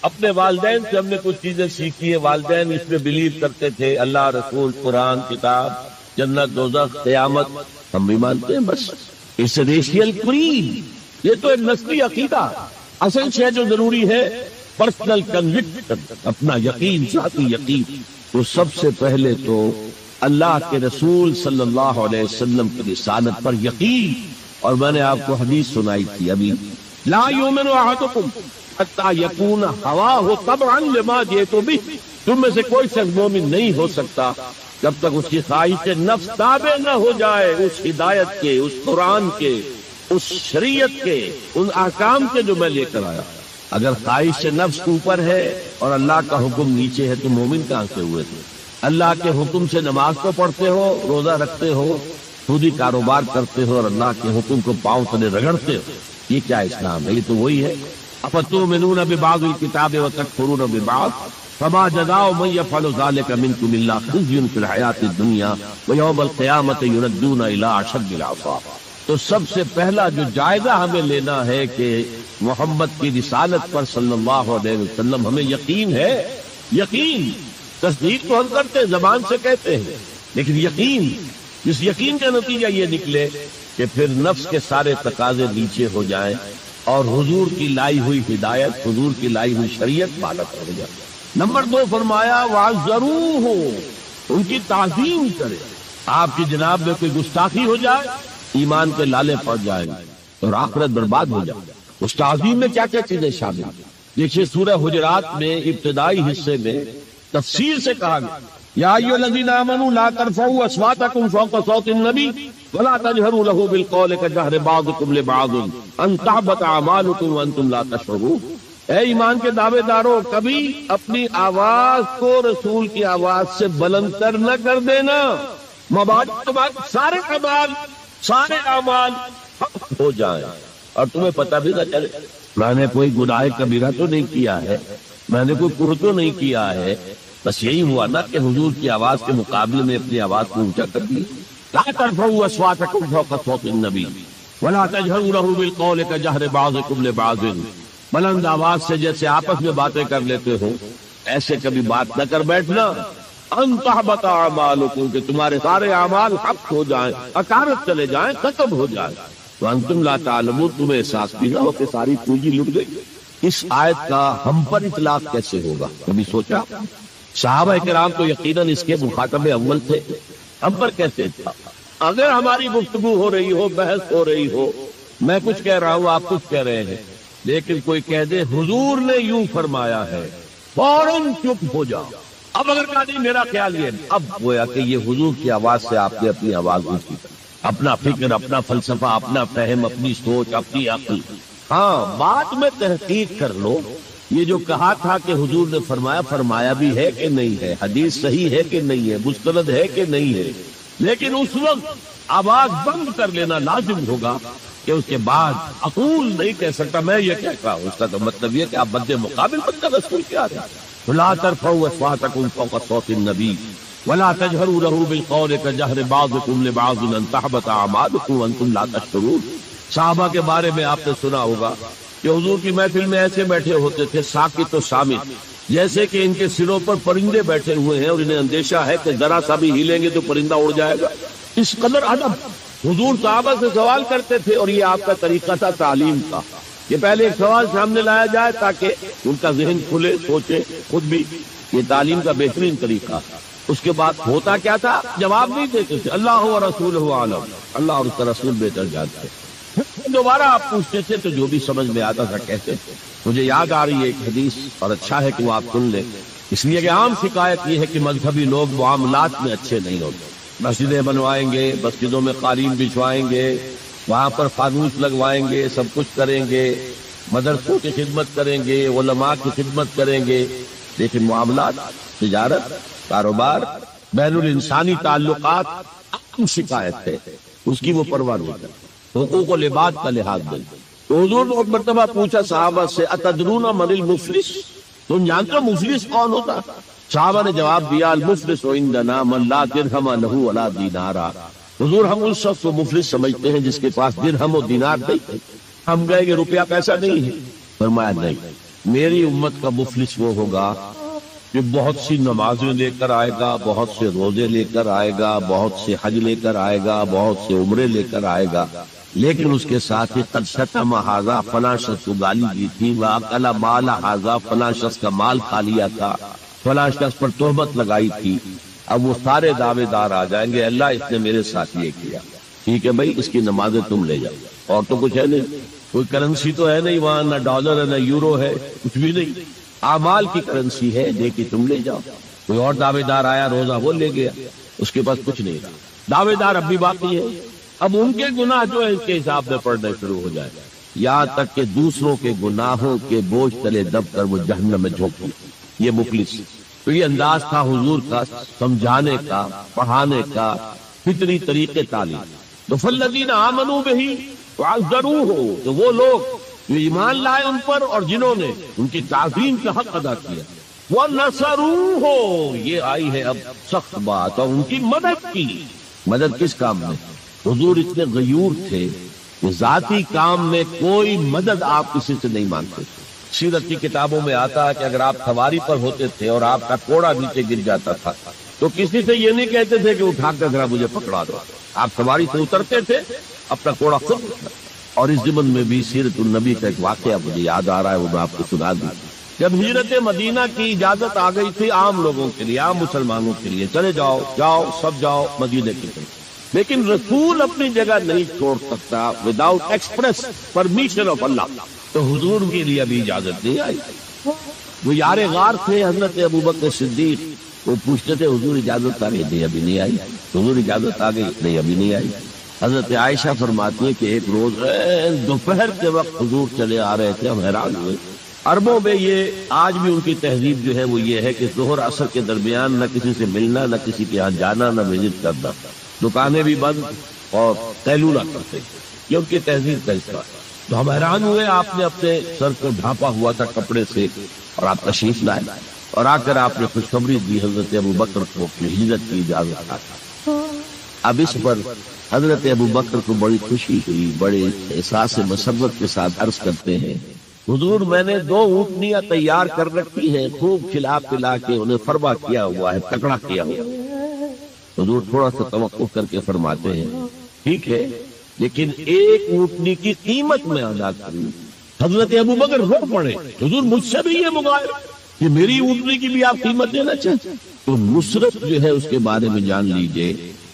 اپنے والدین سے ہم نے کچھ چیزیں سیکھی ہیں، والدین اس میں بلیو کرتے تھے، اللہ، رسول، قرآن، کتاب، جنت، دوزخ، قیامت، ہم بھی مانتے ہیں. بس اس ریشیل کریڈ، یہ تو ایک نسلی عقیدہ. اصل شے جو ضروری ہے پرسنل کنوکشن، اپنا یقین، ذاتی یقین. تو سب سے پہلے تو اللہ کے رسول صلی اللہ علیہ وسلم کی رسالت پر یقین. اور میں نے آپ کو حدیث سنائی تھی ابھی، لا یؤمن احدکم حتی یکون ہواہ تبعا لما جئت بہ. تم میں سے کوئی شخص مومن نہیں ہو سکتا جب تک اس کی خواہش نفس تابع نہ ہو جائے اس ہدایت کے، اس قرآن کے، اس شریعت کے، ان احکام کے جو میں لے کر آیا. اگر خواہش سے نفس اوپر ہے اور اللہ کا حکم نیچے ہے تو مومن کہاں سے ہوئے تھے؟ اللہ کے حکم سے نماز تو پڑھتے ہو، روزہ رکھتے ہو، خودی کاروبار کرتے ہو، اور اللہ کے حکم کو پاؤں تلے رگڑتے ہو. یہ کیا اسلام ہے؟ یہ تو وہی ہے. افتؤمنون ببعض الکتاب وتکفرون ببعض فما جزاء من يفعل ذلك منكم الا خزي في الحیاة الدنیا ويوم القیامة يردون الى اشد العذاب. تو سب سے پہلا جو جائزہ ہمیں لینا ہے کہ محمد کی رسالت پر صلی اللہ علیہ وسلم ہمیں یقین ہے. یقین، تصدیق تو ہم کرتے ہیں، زبان سے کہتے ہیں، لیکن یقین، جس یقین کا نتیجہ یہ نکلے کہ پھر نفس کے سارے تقاضے نیچے ہو جائیں اور حضور کی لائی ہوئی ہدایت، حضور کی لائی ہوئی شریعت بالغ ہو جائے. نمبر 2 فرمایا وَعَزَّرُوهُ، ان کی تعظیم کرے. آپ کی جناب میں کوئی گستاخی ہو جائے، ایمان کے لالے پڑ جائیں اور آخرت برباد ہو جائے. اس تعظیم میں کیا کیا چیزیں شامل ہیں؟ دیکھیے سورہ حجرات میں ابتدائی حصے میں تفصیل سے کہا گیا یا ایھا الذین آمنوا لا ترفعوا اصواتکم فوق صوت النبی ولا تجهروا له بالقول كجهر بعضکم لبعض ان تحبط اعمالکم وانتم لا تشعرون. اے ایمان کے دعوے دارو، کبھی اپنی آواز کو رسول کی آواز سے بلند تر نہ کر دینا، مباد تمہارے سارے اعمال ہو جائیں اور تمہیں پتہ بھی نہ چلے. میں نے کوئی گناہ کبیرہ تو نہیں کیا ہے، میں نے کوئی کفر تو نہیں کیا ہے، بس یہی ہوا نا کہ حضور کی آواز کے مقابلے میں اپنی آواز کو اونچا کر دی. لا ترفعوا اصواتکم فوق صوت النبی ولا تجهروا له بالقول كجهر بعضکم لبعض. بلند آواز سے جیسے آپس میں باتیں کر لیتے ہو ایسے کبھی بات نہ کر بیٹھنا. ان تحبط اعمالکم، کہ تمہارے سارے اعمال حق ہو جائیں، اکارت چلے جائیں، ختم ہو جائیں. وانتم لا تعلمون، تمہیں احساس بھی نہ ہو کہ ساری پونجی لٹ گئی. اس آیت کا ہم پر اطلاق کیسے ہوگا؟ کبھی سوچا؟ صحابہ کرام تو یقیناً اس کے مخاطب اول تھے، ہم پر کیسے تھا؟ اگر ہماری گفتگو ہو رہی ہو، بحث ہو رہی ہو، میں کچھ کہہ رہا ہوں، آپ کچھ کہہ رہے ہیں، لیکن کوئی کہہ دے حضور نے یوں فرمایا ہے، فوراً چپ ہو جاؤ. اب اگر کہا نہیں میرا خیال یہ ہے، اب گویا کہ یہ حضور کی آواز سے آپ نے اپنی آواز اونچی کی، اپنا فکر، اپنا فلسفہ، اپنا فہم، اپنی سوچ، اپنی عقل، ہاں بعد میں تحقیق کر لو یہ جو کہا تھا کہ حضور نے فرمایا بھی ہے کہ نہیں ہے، حدیث صحیح ہے کہ نہیں ہے، مستند ہے کہ نہیں ہے، لیکن اس وقت آواز بند کر لینا لازم ہوگا کہ اس کے بعد اقول نہیں کہہ سکتا میں یہ کہتا ہوں، اس کا تو مطلب یہ کہ آپ بد مقابل بندہ رسول کیا ہے. لا ترفعوا اصواتكم فوق صوت النبي ولا تجهروا له بالقول كجهر بعضكم لبعض ان تحبط اعمالكم وانتم لا تشعرون. صحابہ کے بارے میں آپ نے سنا ہوگا کہ حضور کی محفل میں ایسے بیٹھے ہوتے تھے ساکت و سامت، جیسے کہ ان کے سروں پر پرندے بیٹھے ہوئے ہیں اور انہیں اندیشہ ہے کہ ذرا سا بھی ہلیں گے تو پرندہ اڑ جائے گا. اس قدر ادب حضور صحابہ سے سوال کرتے تھے، اور یہ آپ کا طریقہ تھا تعلیم کا کہ پہلے ایک سوال سامنے لایا جائے تاکہ ان کا ذہن کھلے، سوچے خود بھی. یہ تعلیم کا بہترین طریقہ. اس کے بعد ہوتا کیا تھا، جواب نہیں دیتے تھے، اللہ و رسولہ عالم، اللہ اور اس کا رسول بہتر جانتے. دوبارہ آپ پوچھتے تھے تو جو بھی سمجھ میں آتا تھا کہتے تھے. مجھے یاد آ رہی ہے ایک حدیث، اور اچھا ہے کہ وہ آپ سن لیں، اس لیے کہ عام شکایت یہ ہے کہ مذہبی لوگ معاملات میں اچھے نہیں ہوتے. مسجدیں بنوائیں گے، مسجدوں میں قالین بچھوائیں گے، وہاں پر فانوس لگوائیں گے، سب کچھ کریں گے، مدرسوں کی خدمت کریں گے، علماء کی خدمت کریں گے، لیکن معاملات، تجارت، کاروبار، بین الانسانی تعلقات عام شکایت ہے، اس کی وہ پرواہ نہیں کرتے. حقوق و لباد کا لحاظ دیں. تو حضور نے ایک مرتبہ پوچھا صحابہ سے اتدرون من المفلس، تم جانتے ہو مفلس کون ہوتا؟ صحابہ نے جواب دیا المفلس عندنا من لا درہم له ولا دینارا. حضور ہم اس شخص کو مفلس سمجھتے ہیں جس کے پاس درہم و دینار نہیں ہے. ہم گئے کہ روپیہ پیسہ نہیں ہے. فرمایا نہیں، میری امت کا مفلس وہ ہوگا جو بہت سی نمازیں لے کر آئے گا، بہت سے روزے لے کر آئے گا، بہت سے حج لے کر آئے گا، بہت سے عمرے لے کر آئے گا، لیکن اس کے ساتھ ہی قد شتم ھذا، فلاں شخص کو گالی دی تھی، واکل مال ھذا، فلاں شخص کا مال کھا لیا تھا، فلاں شخص پر تہمت لگائی تھی. اب وہ سارے دعوے دار آ جائیں گے، اللہ اس نے میرے ساتھ یہ کیا. ٹھیک ہے بھائی، اس کی نمازیں تم لے جاؤ، اور تو کچھ ہے نہیں، کوئی کرنسی تو ہے نہیں وہاں، نہ ڈالر ہے نہ یورو ہے، کچھ بھی نہیں، اعمال کی کرنسی ہے، دے کے تم لے جاؤ. کوئی اور دعوے دار آیا، روزہ وہ لے گیا، اس کے پاس کچھ نہیں رہا. دعوے دار اب بھی باقی ہے. اب ان کے گناہ جو ہے اس کے حساب میں پڑھنا شروع ہو جائے گا، یہاں تک کہ دوسروں کے گناہوں کے بوجھ تلے دب کر وہ جہنم میں جھونک دیں. یہ مفلس. تو یہ انداز تھا حضور کا سمجھانے کا، پڑھانے کا، فطری طریقے تعلیم. تو فالذین آمنوا بہ وعزروہ، تو وہ لوگ جو ایمان لائے ان پر اور جنہوں نے ان کی تعظیم کا حق ادا کیا. وَنَصَرُوهُ، یہ آئی ہے اب سخت بات، اور ان کی مدد کی. مدد کس کام میں؟ حضور اتنے غیور تھے کہ ذاتی کام میں کوئی مدد آپ کسی سے نہیں مانگتے. سیرت کی کتابوں میں آتا ہے کہ اگر آپ سواری پر ہوتے تھے اور آپ کا کوڑا نیچے گر جاتا تھا تو کسی سے یہ نہیں کہتے تھے کہ اٹھا کر ذرا مجھے پکڑا دو. آپ سواری سے اترتے تھے، اپنا کوڑا خود اٹھا. اور اس ضمن میں بھی سیرت النبی کا ایک واقعہ مجھے یاد آ رہا ہے، وہ میں آپ کو سنا دوں. جب ہجرت مدینہ کی اجازت آ گئی تھی عام لوگوں کے لیے، عام مسلمانوں کے لیے، چلے جاؤ جاؤ سب جاؤ مدینے کی طرف، لیکن رسول اپنی جگہ نہیں چھوڑ سکتا وداؤٹ ایکسپریس پرمیشن آف اللہ. تو حضور کے لیے ابھی اجازت نہیں آئی. وہ یار غار تھے حضرت ابوبکر صدیق، وہ پوچھتے تھے حضور اجازت آ گئی؟ نہیں ابھی نہیں آئی. حضور اجازت آ گئی؟ نہیں ابھی نہیں آئی. حضرت عائشہ فرماتی ہے کہ ایک روز دوپہر کے وقت حضور چلے آ رہے تھے، ہم حیران ہوئے. عربوں میں یہ آج بھی ان کی تہذیب جو ہے وہ یہ ہے کہ ظہر عصر کے درمیان نہ کسی سے ملنا، نہ کسی کے یہاں جانا، نہ وزٹ کرنا، دکانیں بھی بند اور قیلولہ کرتے. یہ ان کی تہذیب کا حصہ. تو ہم حیران ہوئے، آپ نے اپنے سر کو ڈھانپا ہوا تھا کپڑے سے اور آپ تشریف لائے، اور آ کر آپ نے خوشخبری دی حضرت ابوبکر کو کہ ہجرت کی اجازت آتی. اب اس پر حضرت ابوبکر کو بڑی خوشی ہوئی، بڑے احساس مسرت کے ساتھ عرض کرتے ہیں حضور میں نے 2 اونٹنیاں تیار کر رکھی ہیں، خوب کھلا پلا کے انہیں فربا کیا ہوا ہے، تکڑا کیا ہوا ہے. حضور تھوڑا سا توقف کر کے فرماتے ہیں ٹھیک ہے لیکن ایک اونٹنی کی قیمت میں ادا کروں. حضرت ابوبکر رو پڑے، حضور مجھ سے بھی یہ مغالب کہ میری اونٹنی کی بھی آپ قیمت دینا چاہتے. تو نصرت جو ہے اس کے بارے میں جان لیجئے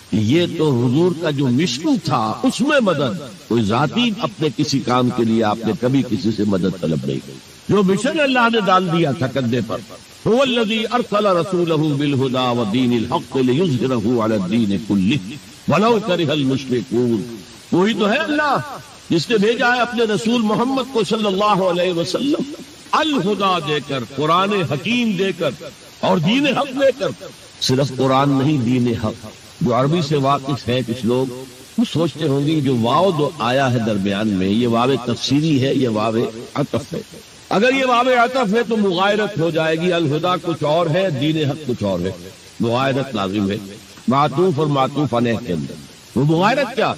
کہ یہ تو حضور کا جو مشن تھا اس میں مدد، کوئی ذاتی اپنے کسی کام کے لیے آپ نے کبھی کسی سے مدد طلب نہیں کی. جو مشن اللہ نے ڈال دیا تھا کندھے پر هو الذي ارسل رسوله بالهدى ودين الحق ليظهره على الدين كله ولو كره المشركون. وہی تو ہے اللہ جس نے بھیجا ہے اپنے رسول محمد کو صلی اللہ علیہ وسلم الہدا دے کر، قرآن حکیم دے کر اور دین حق دے کر. صرف قرآن نہیں، دین حق. جو عربی سے واقف ہے کچھ لوگ وہ سوچتے ہوں گے جو واو جو آیا ہے درمیان میں، یہ واو تفسیری ہے، یہ واو عطف ہے. اگر یہ واو عطف ہے تو مغایرت ہو جائے گی. الہدا کچھ اور ہے، دین حق کچھ اور ہے، مغایرت لازم ہے معطوف اور معطوف علیہ کے اندر. وہ مغایرت کیا؟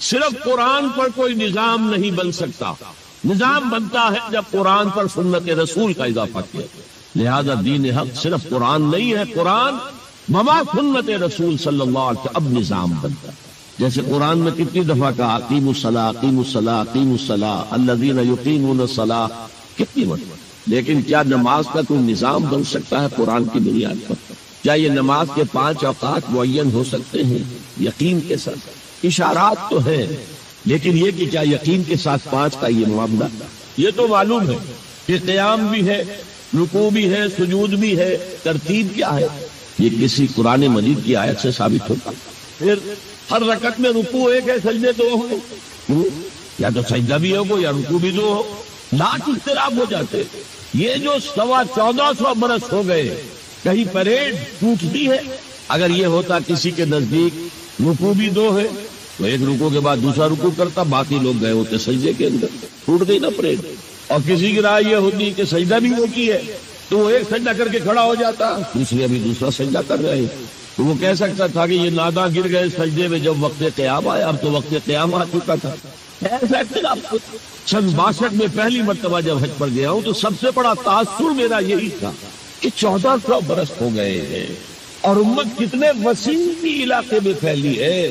صرف قرآن پر کوئی نظام نہیں بن سکتا. نظام بنتا ہے جب قرآن پر سنت رسول کا اضافہ کیا. لہذا دین حق صرف قرآن نہیں ہے، قرآن مما سنت رسول صلی اللہ علیہ وسلم اب نظام بنتا ہے. جیسے قرآن میں کتنی دفعہ کہا اقیموا الصلاۃ اقیموا الصلاۃ اقیموا الصلاۃ الذین یقیمون الصلاۃ، کتنی مرتبہ. لیکن کیا نماز کا کوئی نظام بن سکتا ہے قرآن کی بنیاد پر؟ کیا یہ نماز کے 5 اوقات معین ہو سکتے ہیں یقین کے ساتھ؟ اشارات تو ہیں، لیکن یہ کہ کیا یقین کے ساتھ 5 کا یہ معاملہ؟ یہ تو معلوم ہے کہ قیام بھی ہے، رکوع بھی ہے، سجود بھی ہے. ترتیب کیا ہے؟ یہ کسی قرآن مجید کی آیت سے ثابت ہوتا. پھر ہر رکعت میں رکوع ایک ہے، سجدے 2 ہوں، یا تو سجدہ بھی ہوگا یا رکوع بھی 2 ہو. لاکھ اختلاف ہو جاتے. یہ جو 1400 برس ہو گئے کہیں پریڈ ٹوٹتی ہے. اگر یہ ہوتا کسی کے نزدیک رکوع بھی 2 ہے تو ایک رکوع کے بعد دوسرا رکوع کرتا، باقی لوگ گئے ہوتے سجدے کے اندر، ٹوٹ گئی نا پریڈ. اور کسی کی رائے یہ ہوتی کہ سجدہ بھی وہ کی ہے تو وہ ایک سجدہ کر کے کھڑا ہو جاتا، دوسرے ابھی دوسرا سجدہ کر رہے ہیں، تو وہ کہہ سکتا تھا کہ یہ ناداں گر گئے سجدے میں جب وقت قیام آیا. اب تو وقت قیام آ چکا تھا. سن 62 میں پہلی مرتبہ جب حج پر گیا ہوں تو سب سے بڑا تاثر میرا یہی تھا کہ 1400 برس ہو گئے ہیں اور امت کتنے وسیع علاقے میں پھیلی ہے.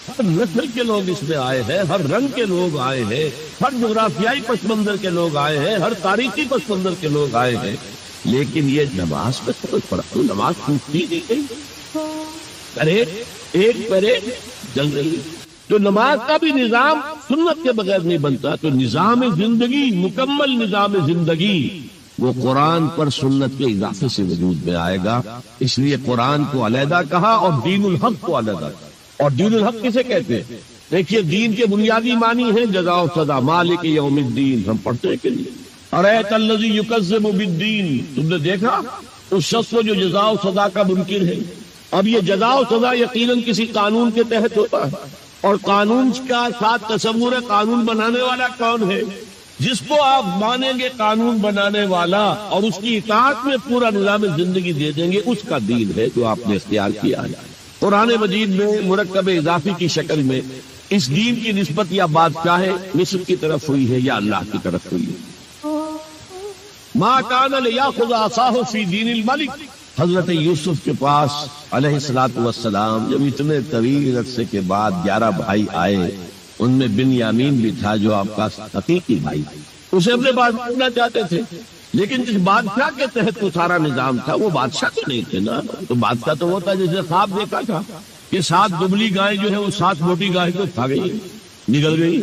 ہر نسل کے لوگ اس میں آئے ہیں، ہر رنگ کے لوگ آئے ہیں، ہر جغرافیائی پس منظر کے لوگ آئے ہیں، ہر تاریخی پس منظر کے لوگ آئے ہیں. لیکن یہ نماز میں کوئی فرق نہیں. نماز ٹوٹتی نہیں گئی، ایک پریڈ چل رہی. تو نماز کا بھی نظام سنت کے بغیر نہیں بنتا. تو نظام زندگی، مکمل نظام زندگی، وہ قرآن پر سنت کے اضافے سے وجود میں آئے گا. اس لیے قرآن کو علیحدہ کہا اور دین الحق کو علیحدہ کہا. اور دین الحق کسے کہتے ہیں؟ دیکھیے دین کے بنیادی معنی ہے جزا و سزا. مالک یوم الدین ہم پڑھتے ہیں کہ نہیں؟ ارایت الذی یکذب بالدین، تم نے دیکھا اس شخص کو جو جزا و سزا کا منکر ہے. اب یہ جزا و سزا یقیناً کسی قانون کے تحت ہوتا ہے، اور قانون کا ساتھ تصور ہے قانون بنانے والا کون ہے. جس کو آپ مانیں گے قانون بنانے والا اور اس کی اطاعت میں پورا نظام زندگی دے دیں گے، اس کا دین ہے جو آپ نے اختیار کیا ہے. قرآن مجید میں مرکب اضافی کی شکل میں اس دین کی نسبت یا بادشاہ مصر کی طرف ہوئی ہے یا اللہ کی طرف ہوئی ہے. ما کان لیاخذ عصاہ فی دین الملک، حضرت یوسف کے پاس علیہ الصلوۃ والسلام جب اتنے طویل عرصے کے بعد 11 بھائی آئے، ان میں بنیامین بھی تھا جو آپ کا حقیقی بھائی، اسے اپنے پاس رکھنا چاہتے تھے. لیکن جس بادشاہ کے تحت وہ سارا نظام تھا وہ بادشاہ تو نہیں تھے نا. تو بادشاہ تو وہ تھا جس نے خواب دیکھا تھا کہ 7 دبلی گائیں جو ہے وہ 7 موٹی گائے کو کھا گئی، نگل گئی.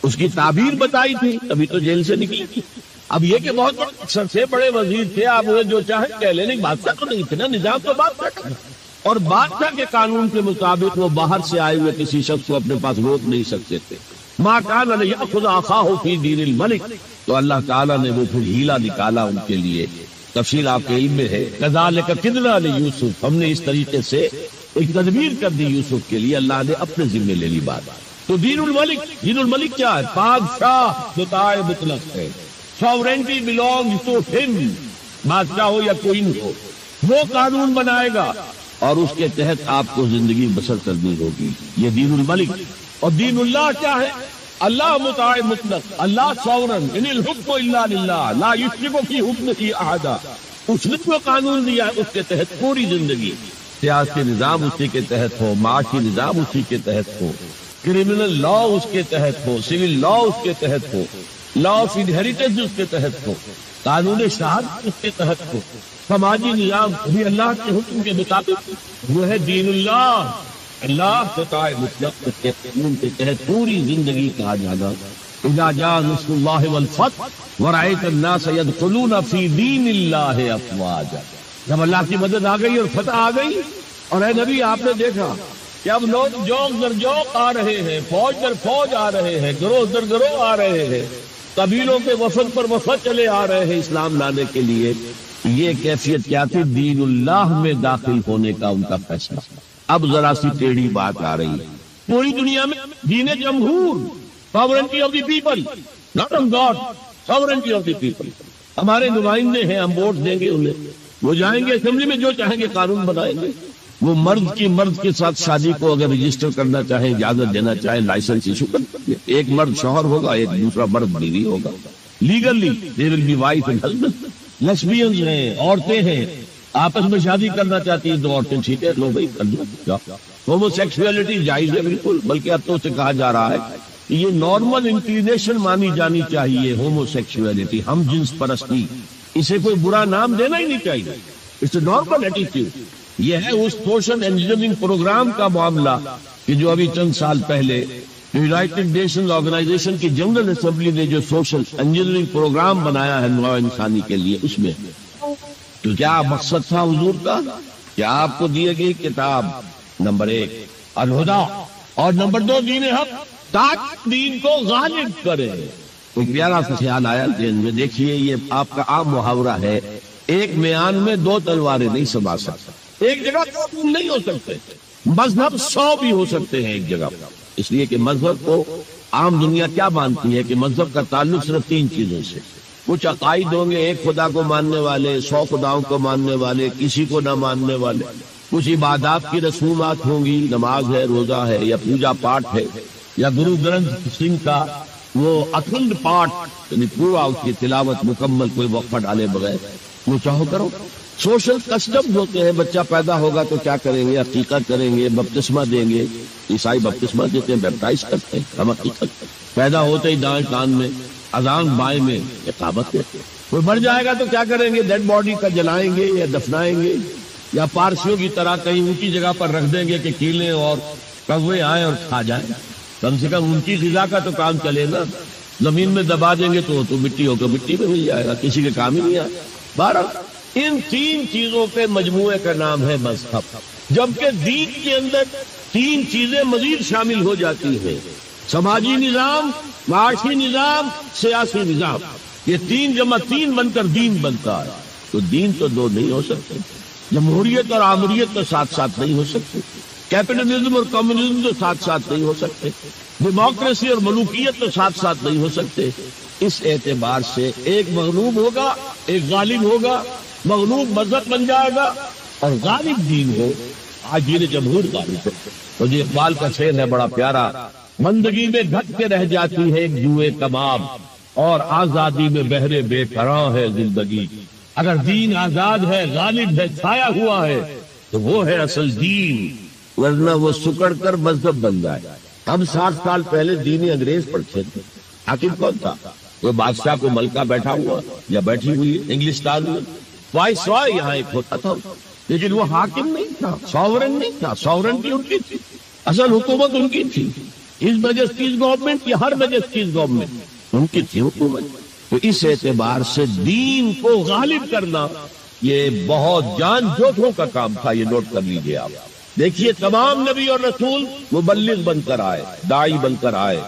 اس کی تعبیر بتائی تھی، ابھی تو جیل سے نکلی تھی. اب یہ کہ بہت سب سے بڑے وزیر تھے، آپ انہیں جو چاہیں کہہ لیں، نہیں بادشاہ تو نہیں تھے نا. نظام تو بادشاہ کا، اور بادشاہ کے قانون کے مطابق وہ باہر سے آئے ہوئے کسی شخص کو اپنے پاس روک نہیں سکتے تھے. ما کان لیأخذ اخاہ فی دین الملک، تو اللہ تعالیٰ نے وہ پھر ہیلا نکالا ان کے لیے. تفصیل آپ کے علم میں ہے. کذالک کدنا لیوسف، ہم نے اس طریقے سے ایک تدبیر کر دی یوسف کے لیے، اللہ نے اپنے ذمے لے لی بات. تو دین الملک، دین الملک کیا ہے؟ بادشاہ مطاع مطلق ہے. ساورینٹی بلونگز ٹو ہم، بادشاہ ہو یا کوئی ہو، وہ قانون بنائے گا اور اس کے تحت آپ کو زندگی بسر کرنی ہوگی. یہ دین الملک. اور دین اللہ کیا ہے؟ اللہ مطاع مطلق، اللہ ساورن، ان الحکم الا للہ لا یشرک فی حکمہ احدا. اس نے جو قانون دیا ہے اس کے تحت پوری زندگی، سیاسی نظام اسی کے تحت ہو، معاشی نظام اسی کے تحت ہو، کرمنل لا اس کے تحت ہو، سول لا اس کے تحت ہو، لا آف انہیریٹنس اس کے تحت ہو، قانون شہادت اس کے تحت ہو، سماجی نظام بھی اللہ کے حکم کے مطابق وہ ہے دین اللہ. اللہ مطاع مطلق کے قانون کے تحت پوری زندگی کا جانا. اذا جاء نصر اللہ والفتح ورأيت الناس يدخلون في دین اللہ افواجا. جب اللہ کی مدد آ گئی اور فتح آ گئی، اور اے نبی آپ نے دیکھا کہ اب لوگ جوق در جوق آ رہے ہیں، فوج در فوج آ رہے ہیں، گروہ در گروہ آ رہے ہیں، قبیلوں کے وفد پر وفد چلے آ رہے ہیں اسلام لانے کے لیے. یہ کیفیت کیا تھی؟ دین اللہ میں داخل ہونے کا ان کا فیصلہ. اب ذرا سی ٹیڑھی بات آ رہی ہے. پوری دنیا میں دین جمہور، sovereignty of the people, not on God, sovereignty of the people. ہمارے نمائندے ہیں، ہم ووٹ دیں گے انہیں، وہ جائیں گے اسمبلی میں، جو چاہیں گے قانون بنائیں گے. وہ مرد کے ساتھ شادی کو اگر رجسٹر کرنا چاہیں، اجازت دینا چاہیں، لائسنس ایشو کر سکتے. ایک مرد شوہر ہوگا، ایک دوسرا مرد بیوی ہوگا. Legally they will be wife and husband. Lesbians ہیں، عورتیں ہیں، آپس میں شادی کرنا چاہتی ہیں، دو عورتیں ٹھیک ہے، لو بھائی کر دو. ہومو سیکسولیٹی جائز ہے بالکل، بلکہ اب تو اسے کہا جا رہا ہے کہ یہ نارمل انکلینیشن مانی جانی چاہیے. ہومو سیکسولیٹی، ہم جنس پرستی، اسے کوئی برا نام دینا ہی نہیں چاہیے. It's a normal attitude. یہ ہے اس سوشل انجینئرنگ پروگرام کا معاملہ کہ جو ابھی چند سال پہلے یونائٹڈ نیشنز آرگنائزیشن کی جنرل اسمبلی نے جو سوشل انجینئرنگ پروگرام بنایا ہے نوع انسانی کے لیے، اس میں تو کیا مقصد تھا حضور کا؟ کیا آپ کو دی گئی کتاب نمبر 1 الہدا، اور نمبر 2 دین حق، تاکہ دین کو غالب کرے. کوئی پیارا سا خیال آیا ذہن میں. دیکھیے یہ آپ کا عام محاورہ ہے، ایک میان میں 2 تلواریں نہیں سما سکتا. ایک جگہ قانون نہیں ہو سکتے، مذہب 100 بھی ہو سکتے ہیں ایک جگہ. اس لیے کہ مذہب کو عام دنیا کیا مانتی ہے کہ مذہب کا تعلق صرف 3 چیزوں سے. کچھ عقائد ہوں گے، ایک خدا کو ماننے والے، 100 خداؤں کو ماننے والے، کسی کو نہ ماننے والے. کچھ عبادات کی رسومات ہوں گی، نماز ہے، روزہ ہے، یا پوجا پاٹ ہے، یا گرو گرنتھ سنگھ کا وہ اکھنڈ پاٹ، یعنی پورا اس کی تلاوت مکمل، کوئی وقفہ ڈالے بغیر وہ چاہو کرو. سوشل کسٹمز ہوتے ہیں، بچہ پیدا ہوگا تو کیا کریں گے؟ عقیقت کریں گے، بپتسمہ دیں گے. عیسائی بپتسمہ دیتے ہیں، بیپٹائز کرتے ہیں. ہم عقیقت پیدا ہوتے ہی دائیں کان میں، اذان بائیں میں، اقامت کرتے ہیں. کوئی مر جائے گا تو کیا کریں گے؟ ڈیڈ باڈی کا جلائیں گے یا دفنائیں گے، یا پارسیوں کی طرح کہیں اونچی جگہ پر رکھ دیں گے کہ کیلیں اور کوے آئیں اور کھا جائیں. کم سے کم ان کی غذا کا تو کام چلے نا. زمین میں دبا دیں گے تو مٹی ہو کر مٹی میں مل جائے گا، کسی کے کام ہی نہیں آئے. بہرحال ان 3 چیزوں کے مجموعے کا نام ہے مذہب. جبکہ دین کے اندر 3 چیزیں مزید شامل ہو جاتی ہیں: سماجی نظام، معاشی نظام، سیاسی نظام. یہ 3 جمع 3 بن کر دین بنتا ہے. تو دین تو 2 نہیں ہو سکتے. جمہوریت اور آمریت تو ساتھ ساتھ نہیں ہو سکتے. کیپٹلزم اور کمیونزم تو ساتھ ساتھ نہیں ہو سکتے. ڈیموکریسی اور ملوکیت تو ساتھ ساتھ نہیں ہو سکتے. اس اعتبار سے ایک مغلوب ہوگا، ایک غالب ہوگا. مغلوب مذہب بن جائے گا اور غالب دین ہو. آج دین جمہور غالب ہے. تو یہ اقبال کا شعر ہے بڑا پیارا: بندگی میں گھٹ کے رہ جاتی ہے ایک جوئے کباب، اور آزادی میں بہرے بے قرار ہے زندگی. اگر دین آزاد ہے، غالب ہے، چھایا ہوا ہے، تو وہ ہے اصل دین، ورنہ وہ سکڑ کر مذہب بن جائے. ہم 60 سال پہلے دین انگریز پڑھتے تھے. حاکم کون تھا؟ کوئی بادشاہ کو ملکہ بیٹھا ہوا یا بیٹھی ہوئی انگلستان میں، وائس رائے یہاں ایک ہوتا تھا، لیکن وہ حاکم نہیں تھا، ساورن نہیں تھا. ساورنٹی ان کی تھی، اصل حکومت ان کی تھی. اس میجسٹیز گورنمنٹ یا ہر میجسٹیز گورنمنٹ ان کی تھی حکومت. تو اس اعتبار سے دین کو غالب کرنا یہ بہت جان جوکھوں کا کام تھا. یہ نوٹ کر لیجیے آپ. دیکھیے تمام نبی اور رسول مبلغ بن کر آئے، داعی بن کر آئے،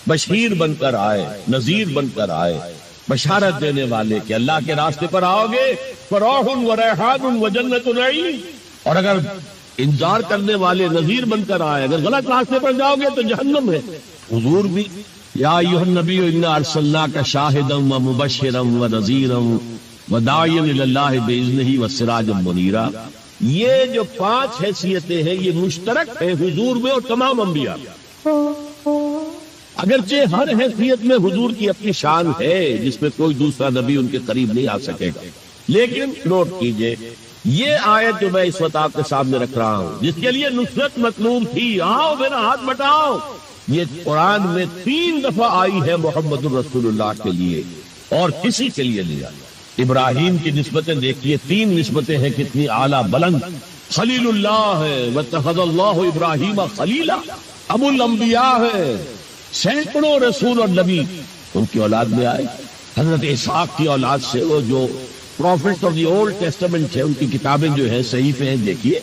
بشیر بن کر آئے، نذیر بن کر آئے، بشارت دینے والے کہ اللہ کے راستے پر آؤ گے فراح و ریحان و جنت نعیم. اور اگر انذار کرنے والے نذیر بن کر آئے، اگر غلط راستے پر جاؤ گے تو جہنم ہے. حضور بھی یا ایھا النبی انا ارسلناک شاہدا و مبشرا و نذیرا و داعیا الی اللہ باذنہ و سراجا منیرا. یہ جو 5 حیثیتیں ہیں یہ مشترک ہیں حضور میں اور تمام انبیاء میں. اگرچہ ہر حیثیت میں حضور کی اپنی شان ہے جس میں کوئی دوسرا نبی ان کے قریب نہیں آ سکے گا. لیکن نوٹ کیجئے یہ آیت جو میں اس وقت آپ کے سامنے رکھ رہا ہوں، جس کے لیے نصرت مطلوب تھی، آؤ میرا ہاتھ بٹاؤ، یہ قرآن میں 3 دفعہ آئی ہے محمد الرسول اللہ کے لیے اور کسی کے لیے نہیں آئی. ابراہیم کی نسبتیں دیکھیے، 3 نسبتیں ہیں کتنی اعلیٰ بلند. خلیل اللہ ہے، واتخذ اللہ ابراہیم خلیلا. ابو الانبیاء ہے، سینکڑوں رسول اور نبی ان کی اولاد میں آئے. حضرت اسحاق کی اولاد سے وہ جو prophets of the Old Testament ہے، ان کی کتابیں جو ہے صحیفے ہیں، دیکھیے